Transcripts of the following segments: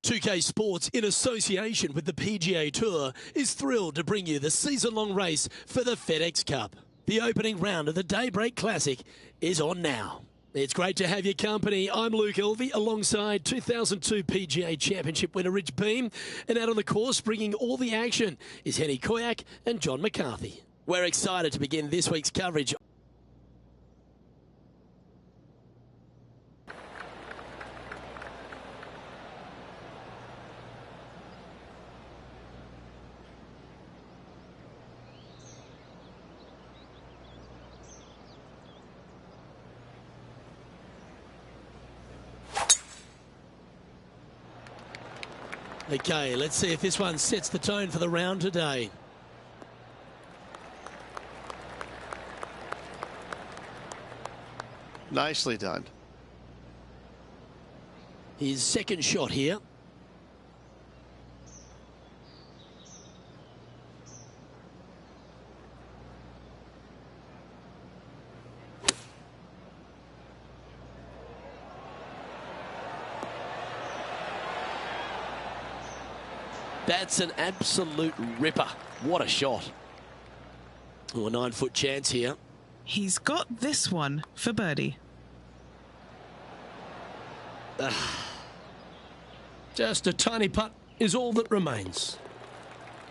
2K Sports, in association with the PGA Tour, is thrilled to bring you the season-long race for the FedEx Cup. The opening round of the Daybreak Classic is on now. It's great to have your company. I'm Luke Elvey, alongside 2002 PGA Championship winner Rich Beem. And out on the course, bringing all the action, is Henny Koyak and John McCarthy. We're excited to begin this week's coverage. Okay, let's see if this one sets the tone for the round today. Nicely done. His second shot here. That's an absolute ripper. What a shot. Oh, a 9-foot chance here. He's got this one for birdie. Just a tiny putt is all that remains.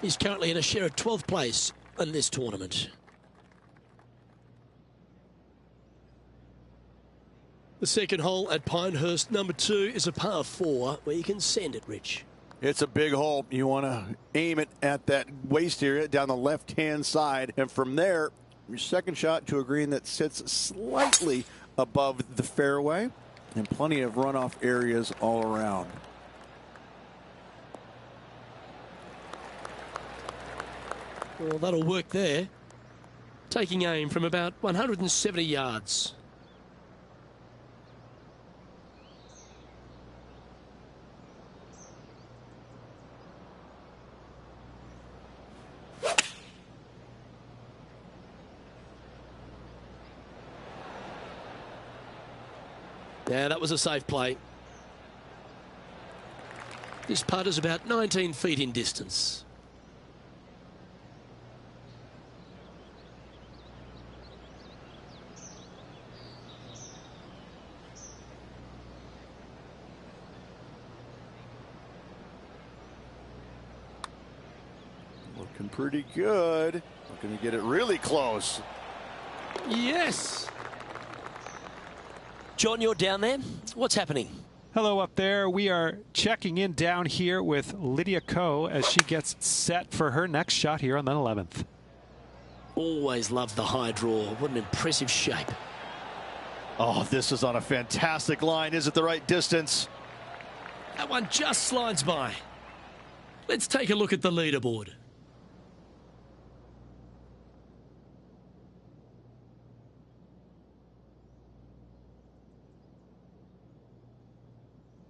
He's currently in a share of 12th place in this tournament. The second hole at Pinehurst, number 2, is a par 4 where you can send it, Rich. It's a big hole. You want to aim it at that waist area down the left-hand side. And from there, your second shot to a green that sits slightly above the fairway and plenty of runoff areas all around. Well, that'll work there. Taking aim from about 170 yards. Yeah, that was a safe play. This putt is about 19 feet in distance. Looking pretty good. Looking to get it really close. Yes. John, you're down there. What's happening? Hello up there. We are checking in down here with Lydia Ko as she gets set for her next shot here on the 11th. Always loved the high draw. What an impressive shape. Oh, this is on a fantastic line. Is it the right distance? That one just slides by. Let's take a look at the leaderboard.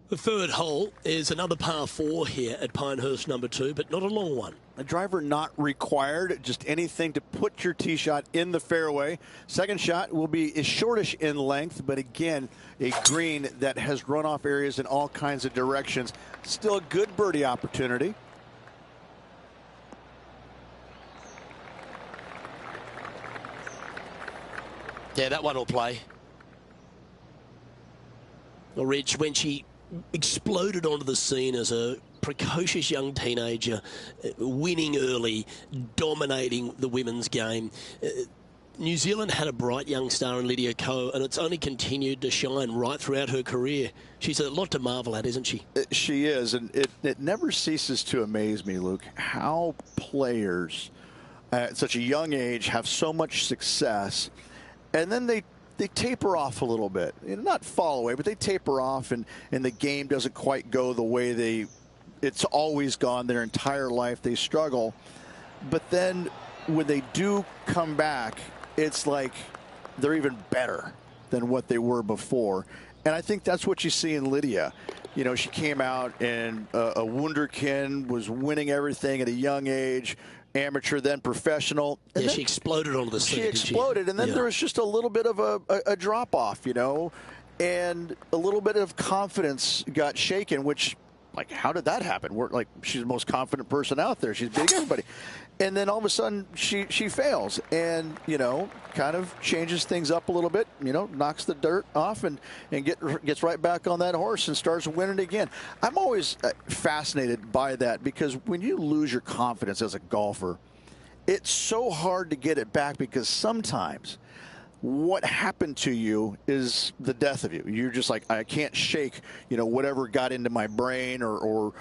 The third hole is another par 4 here at Pinehurst number 2, but not a long one. A driver not required, just anything to put your tee shot in the fairway. Second shot will be shortish in length, but again, a green that has runoff areas in all kinds of directions. Still a good birdie opportunity. Yeah, that one will play. Well, Rich, when she exploded onto the scene as a precocious young teenager, winning early, dominating the women's game. New Zealand had a bright young star in Lydia Ko, and it's only continued to shine right throughout her career. She's a lot to marvel at, isn't she? She is, and it never ceases to amaze me, Luke, how players at such a young age have so much success, and then they taper off a little bit. Not fall away, but they taper off, and the game doesn't quite go the way it's always gone their entire life. They struggle. But then when they do come back, it's like they're even better than what they were before. And I think that's what you see in Lydia. You know, she came out and a wunderkind, was winning everything at a young age, amateur, then professional. And yeah, then she exploded onto the scene. She exploded, and then there was just a little bit of a drop-off, you know, and a little bit of confidence got shaken, which like, how did that happen? We're like, she's the most confident person out there. She's beating everybody. And then all of a sudden she fails and, you know, kind of changes things up a little bit, you know, knocks the dirt off and gets right back on that horse and starts winning again. I'm always fascinated by that, because when you lose your confidence as a golfer, it's so hard to get it back, because sometimes what happened to you is the death of you. You're just like, I can't shake, you know, whatever got into my brain or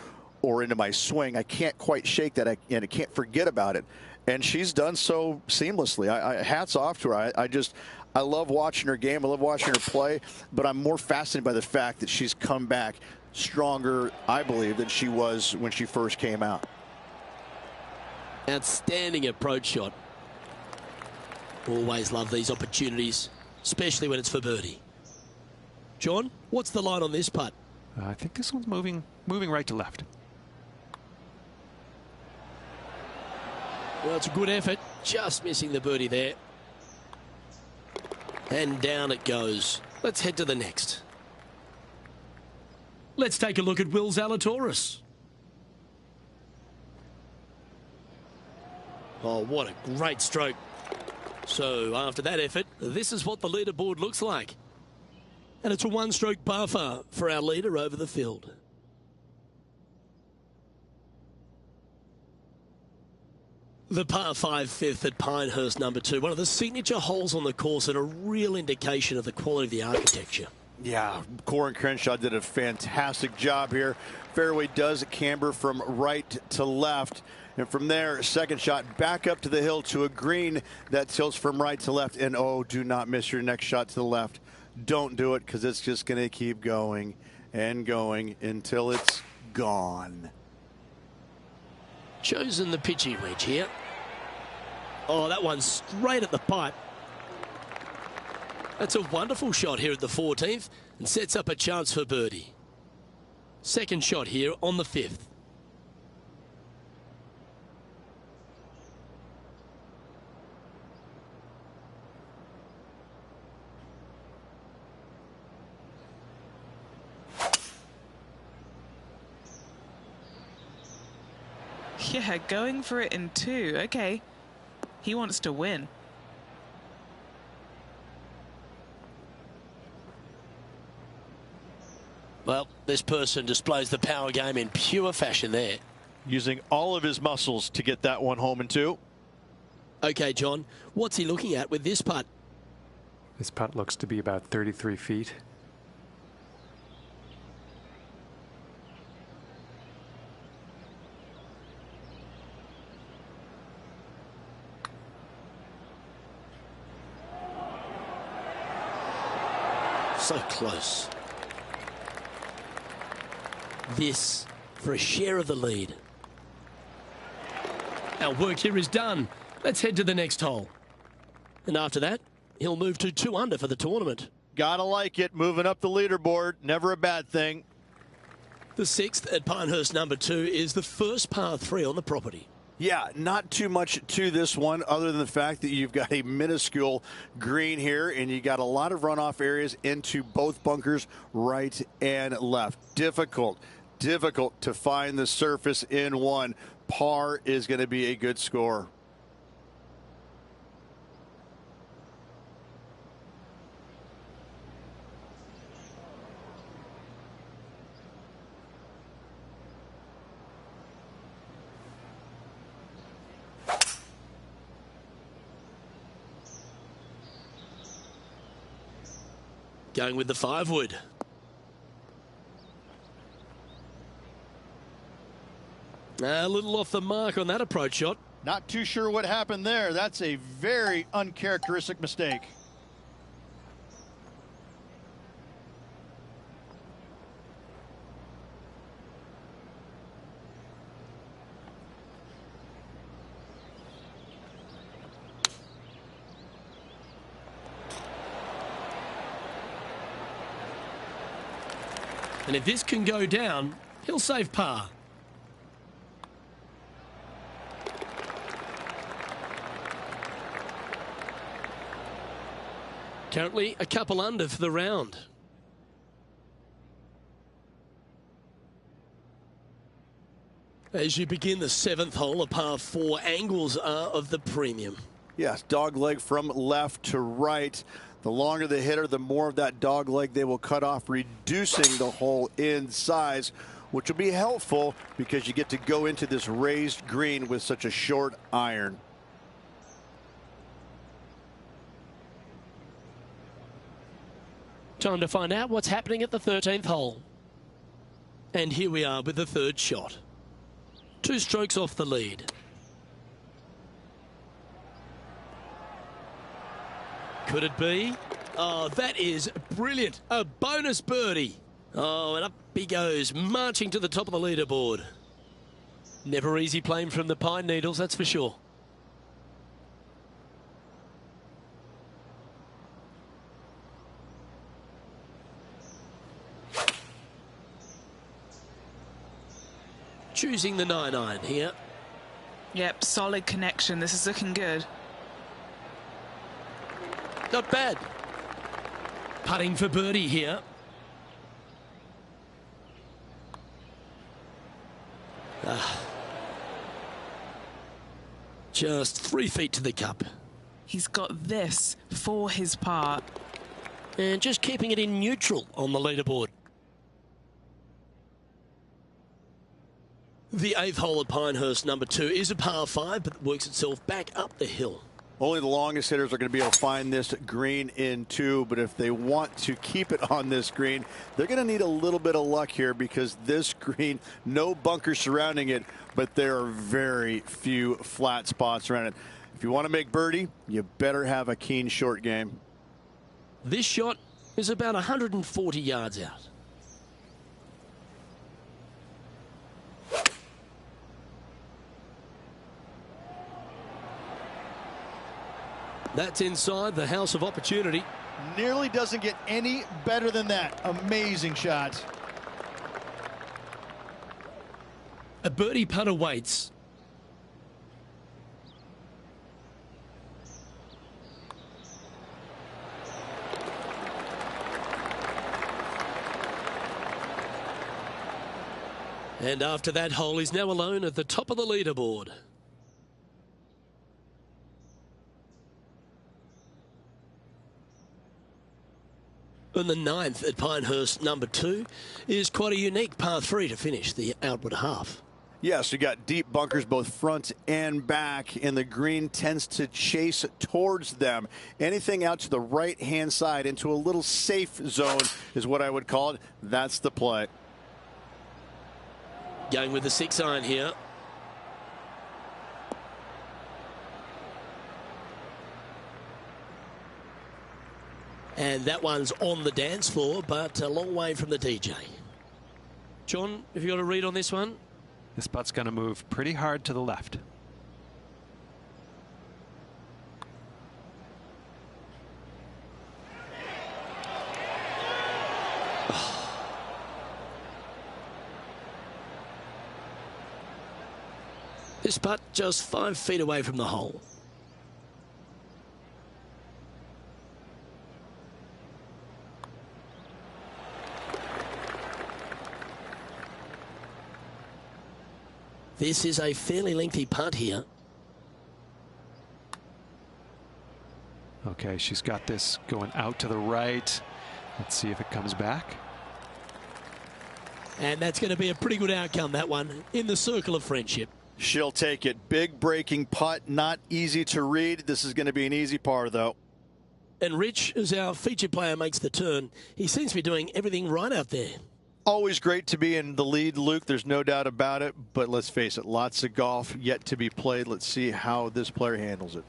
into my swing. I can't quite shake that, and I can't forget about it. And she's done so seamlessly. Hats off to her. I love watching her game. I love watching her play. But I'm more fascinated by the fact that she's come back stronger, I believe, than she was when she first came out. Outstanding approach shot. Always love these opportunities, especially when it's for birdie. John, what's the line on this putt? I think this one's moving right to left. Well, it's a good effort. Just missing the birdie there. And down it goes. Let's head to the next. Let's take a look at Will Zalatoris. Oh, what a great stroke. So after that effort, this is what the leaderboard looks like. And it's a one-stroke par for our leader over the field. The par 5 fifth at Pinehurst #2, one of the signature holes on the course and a real indication of the quality of the architecture. Yeah, Corin Crenshaw did a fantastic job here. Fairway does camber from right to left. And from there, second shot back up to the hill to a green that tilts from right to left. And oh, do not miss your next shot to the left. Don't do it, because it's just going to keep going and going until it's gone. Chosen the pitching wedge here. Oh, that one's straight at the pipe. That's a wonderful shot here at the 14th and sets up a chance for birdie. Second shot here on the 5th. Yeah, going for it in 2. Okay. He wants to win. Well, this person displays the power game in pure fashion there. Using all of his muscles to get that one home in 2. Okay, John, what's he looking at with this putt? This putt looks to be about 33 feet. So close. This for a share of the lead. Our work here is done. Let's head to the next hole. And after that, he'll move to 2 under for the tournament. Gotta like it. Moving up the leaderboard. Never a bad thing. The 6th at Pinehurst #2 is the first par 3 on the property. Yeah, not too much to this one other than the fact that you've got a minuscule green here and you got a lot of runoff areas into both bunkers, right and left. Difficult to find the surface in one. Par is going to be a good score. Going with the 5 wood. A little off the mark on that approach shot. Not too sure what happened there. That's a very uncharacteristic mistake. And if this can go down, he'll save par. Currently a couple under for the round. As you begin the 7th hole, a par 4, angles are of the premium. Yes, dog leg from left to right. The longer the hitter, the more of that dog leg they will cut off, reducing the hole in size, which will be helpful because you get to go into this raised green with such a short iron. Time to find out what's happening at the 13th hole. And here we are with the 3rd shot. 2 strokes off the lead. Could it be? Oh, that is brilliant. A bonus birdie. Oh, and up he goes, marching to the top of the leaderboard. Never easy playing from the Pine Needles, that's for sure. Choosing the 9-iron here. Yep, solid connection. This is looking good. Not bad. Putting for birdie here. Just 3 feet to the cup. He's got this for his part. And just keeping it in neutral on the leaderboard. The 8th hole at Pinehurst, number 2, is a par 5, but works itself back up the hill. Only the longest hitters are going to be able to find this green in 2, but if they want to keep it on this green, they're going to need a little bit of luck here because this green, no bunkers surrounding it, but there are very few flat spots around it. If you want to make birdie, you better have a keen short game. This shot is about 140 yards out. That's inside the house of opportunity. Nearly doesn't get any better than that. Amazing shot. A birdie putt awaits. And after that hole, he's now alone at the top of the leaderboard. And the 9th at Pinehurst, number 2, is quite a unique par 3 to finish the outward half. Yes, you got deep bunkers both front and back, and the green tends to chase towards them. Anything out to the right-hand side into a little safe zone is what I would call it. That's the play. Going with the 6-iron here. And that one's on the dance floor, but a long way from the DJ. John, have you got a read on this one? This putt's going to move pretty hard to the left. This putt just 5 feet away from the hole. This is a fairly lengthy putt here. Okay, she's got this going out to the right. Let's see if it comes back. And that's going to be a pretty good outcome, that one, in the circle of friendship. She'll take it. Big breaking putt, not easy to read. This is going to be an easy par, though. And Rich, as our featured player makes the turn, he seems to be doing everything right out there. Always great to be in the lead, Luke. There's no doubt about it. But let's face it, lots of golf yet to be played. Let's see how this player handles it.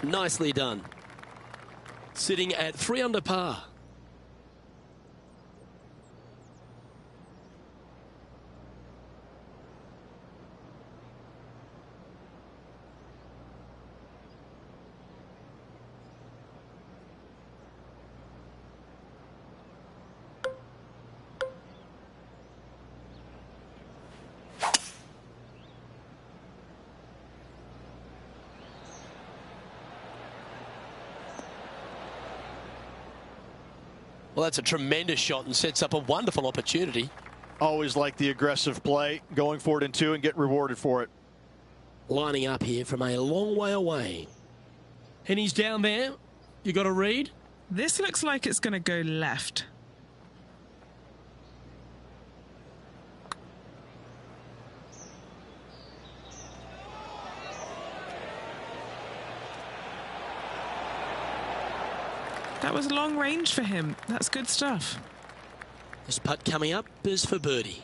Nicely done. Sitting at 3 under par. Well, that's a tremendous shot and sets up a wonderful opportunity. Always like the aggressive play, going for it in 2 and getting rewarded for it. Lining up here from a long way away. And he's down there. You got a read? This looks like it's going to go left. That was long range for him. That's good stuff. This putt coming up is for birdie.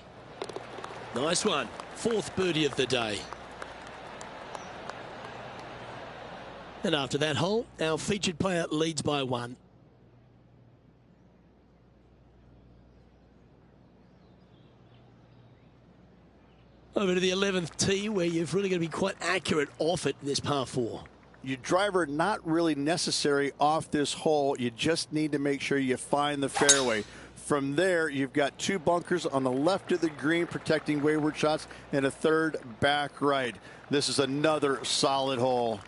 Nice one. 4th birdie of the day. And after that hole, our featured player leads by 1. Over to the 11th tee, where you've really got to be quite accurate off it in this par 4. Your driver not really necessary off this hole. You just need to make sure you find the fairway. From there, you've got 2 bunkers on the left of the green protecting wayward shots and a 3rd back right. This is another solid hole.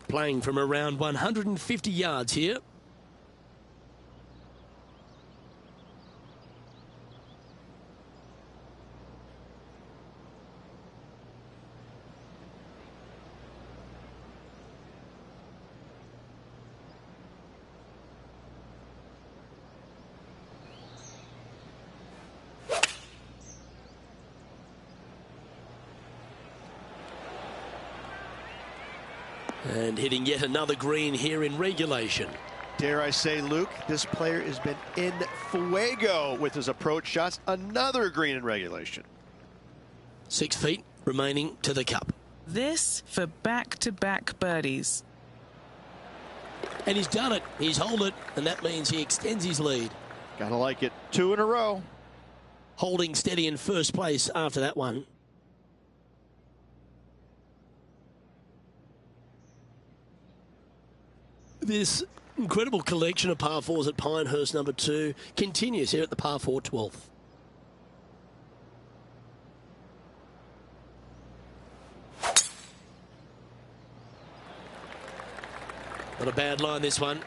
Playing from around 150 yards here. And hitting yet another green here in regulation. Dare I say, Luke, this player has been in fuego with his approach shots. Another green in regulation. 6 feet remaining to the cup. This for back-to-back birdies. And he's done it. He's holed it. And that means he extends his lead. Gotta like it. 2 in a row. Holding steady in first place after that one. This incredible collection of par 4s at Pinehurst number 2 continues here at the par 4 12th. Not a bad line, this one.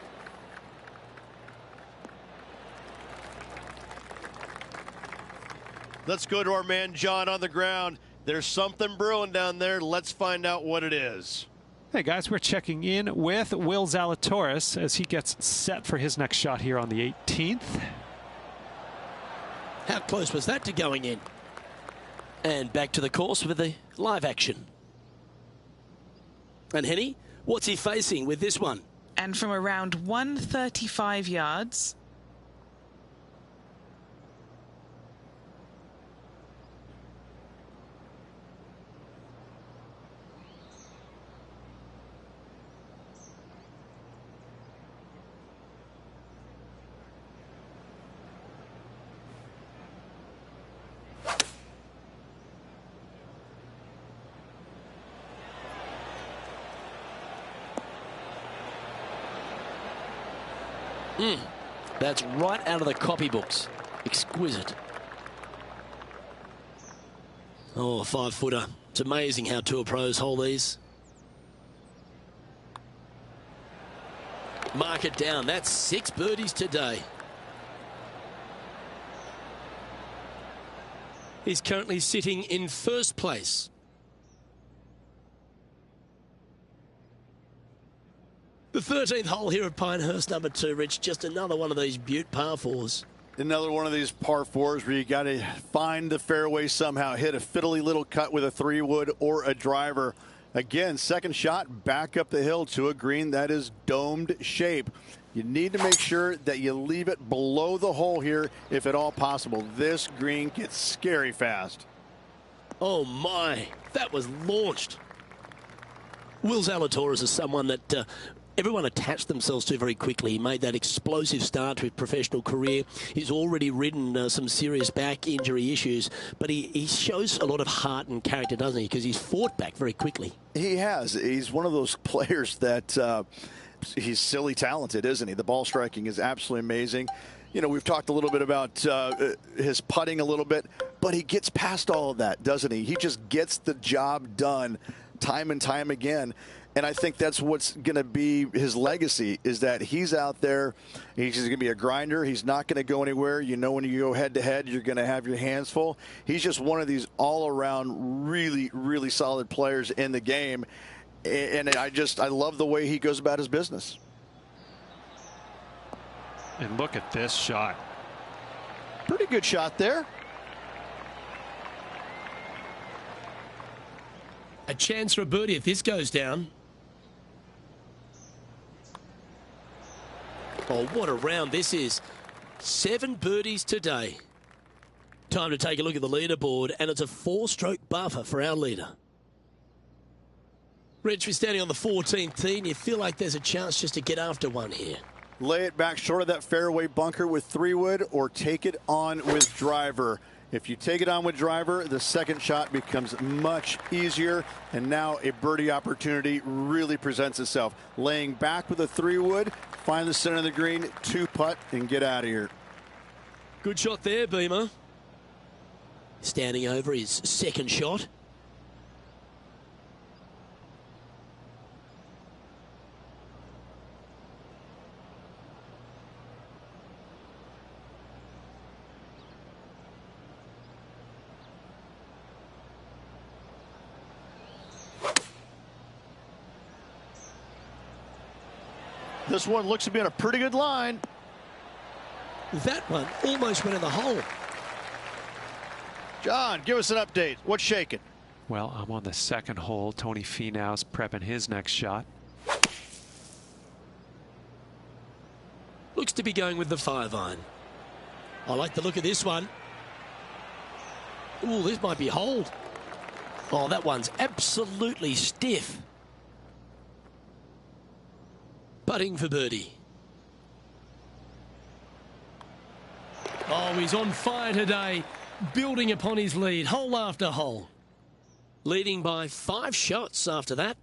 Let's go to our man John on the ground. There's something brewing down there. Let's find out what it is. Hey guys, we're checking in with Will Zalatoris as he gets set for his next shot here on the 18th. How close was that to going in? And back to the course with the live action. And Henny, what's he facing with this one? And from around 135 yards. That's right out of the copybooks. Exquisite. Oh, a 5-footer. It's amazing how tour pros hold these. Mark it down. That's 6 birdies today. He's currently sitting in first place. The 13th hole here at Pinehurst number 2, Rich. Just another one of these beaut par 4s. Another one of these par 4s where you got to find the fairway somehow, hit a fiddly little cut with a 3-wood or a driver. Again, second shot back up the hill to a green that is domed shape. You need to make sure that you leave it below the hole here if at all possible. This green gets scary fast. Oh my, that was launched. Will Zalatoris is someone that everyone attached themselves to very quickly. He made that explosive start to his professional career. He's already ridden some serious back injury issues, but he shows a lot of heart and character, doesn't he? Because he's fought back very quickly. He has. He's one of those players that he's silly talented, isn't he? The ball striking is absolutely amazing. You know, we've talked a little bit about his putting a little bit, but he gets past all of that, doesn't he? He just gets the job done. time and time again. And I think that's what's going to be his legacy, is that he's out there. He's going to be a grinder. He's not going to go anywhere. You know, when you go head-to-head, you're going to have your hands full. He's just one of these all-around really, really solid players in the game. And I love the way he goes about his business. And look at this shot. Pretty good shot there. A chance for a birdie if this goes down. Oh, what a round this is. 7 birdies today. Time to take a look at the leaderboard, and it's a 4-stroke buffer for our leader. Rich, we're standing on the 14th tee, and you feel like there's a chance just to get after one here. Lay it back short of that fairway bunker with 3-wood, or take it on with driver. If you take it on with driver, the second shot becomes much easier, and now a birdie opportunity really presents itself. Laying back with a 3-wood, find the center of the green, 2-putt, and get out of here. Good shot there, Beamer. Standing over his second shot. This one looks to be on a pretty good line. That one almost went in the hole. John, give us an update. What's shaking? Well, I'm on the second hole. Tony Finau's prepping his next shot. Looks to be going with the 5-iron. I like the look of this one. Ooh, this might be hold. Oh, that one's absolutely stiff. Putting for birdie. Oh, he's on fire today, building upon his lead, hole after hole. Leading by 5 shots after that.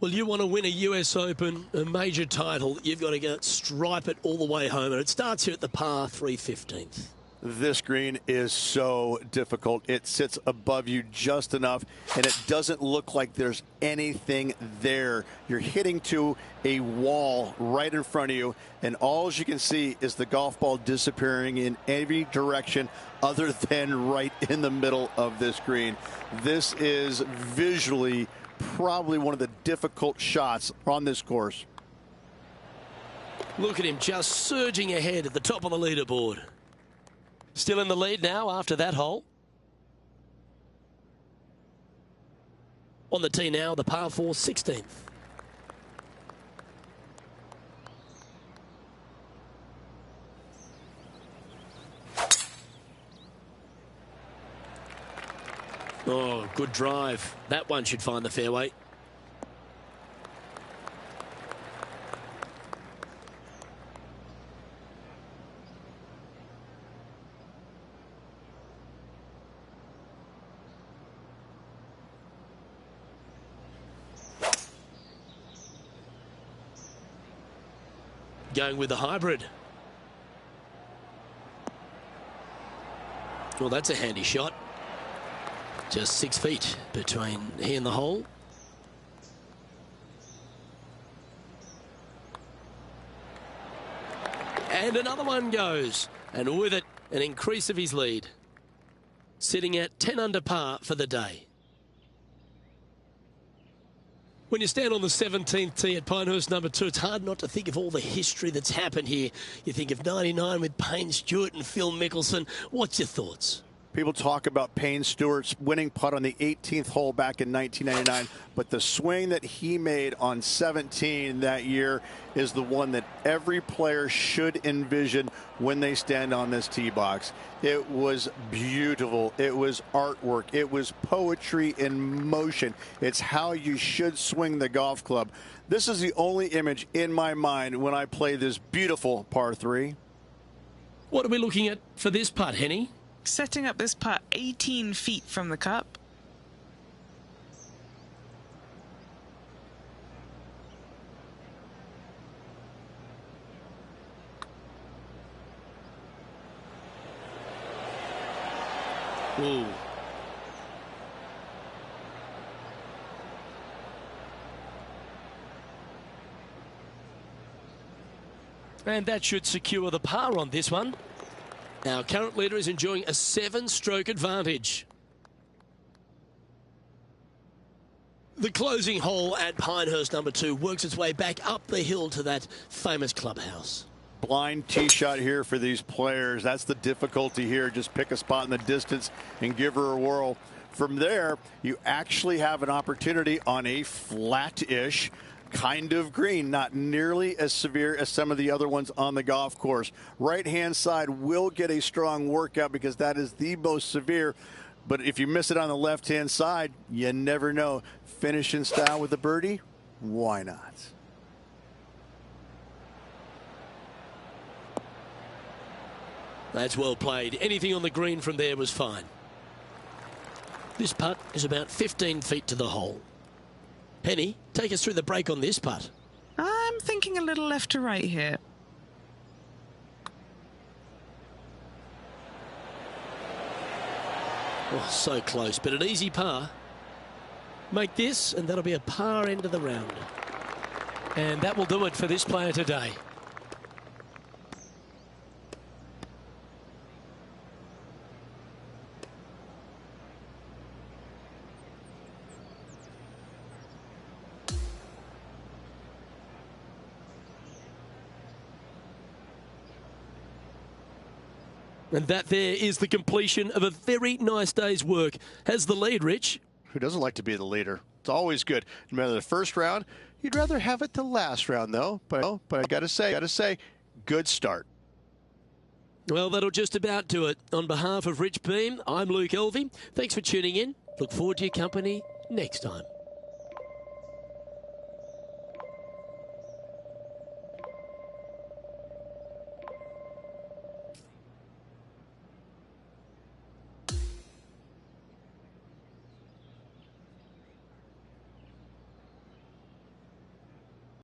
Well, you want to win a US Open, a major title, you've got to go stripe it all the way home, and it starts here at the par 315th. This green is so difficult. It sits above you just enough, and it doesn't look like there's anything there. You're hitting to a wall right in front of you, and all you can see is the golf ball disappearing in every direction other than right in the middle of this green. This is visually probably one of the difficult shots on this course. Look at him just surging ahead at the top of the leaderboard. Still in the lead now after that hole. On the tee now, the par 4 16th. Oh, good drive. That one should find the fairway. Going with the hybrid. Well, that's a handy shot. Just 6 feet between he and the hole. And another one goes. And with it, an increase of his lead. Sitting at 10 under par for the day. When you stand on the 17th tee at Pinehurst number 2, it's hard not to think of all the history that's happened here. You think of 99 with Payne Stewart and Phil Mickelson. What's your thoughts? People talk about Payne Stewart's winning putt on the 18th hole back in 1999, but the swing that he made on 17 that year is the one that every player should envision when they stand on this tee box. It was beautiful. It was artwork. It was poetry in motion. It's how you should swing the golf club. This is the only image in my mind when I play this beautiful par 3. What are we looking at for this putt, Henny? Setting up this putt 18 feet from the cup. Ooh. And that should secure the par on this one. Our current leader is enjoying a 7-stroke advantage. The closing hole at Pinehurst number 2 works its way back up the hill to that famous clubhouse. Blind tee shot here for these players. That's the difficulty here. Just pick a spot in the distance and give her a whirl. From there, you actually have an opportunity on a flat-ish kind of green, not nearly as severe as some of the other ones on the golf course. Right-hand side will get a strong workout because that is the most severe. But if you miss it on the left-hand side, you never know. Finish in style with a birdie? Why not? That's well played. Anything on the green from there was fine. This putt is about 15 feet to the hole. Penny, take us through the break on this putt. I'm thinking a little left to right here. Oh, so close, but an easy par. Make this, and that'll be a par end of the round. And that will do it for this player today. And that there is the completion of a very nice day's work. Has the lead, Rich. Who doesn't like to be the leader? It's always good. No matter the first round, you'd rather have it the last round, though. But I gotta say, good start. Well, that'll just about do it. On behalf of Rich Beam, I'm Luke Elvey. Thanks for tuning in. Look forward to your company next time.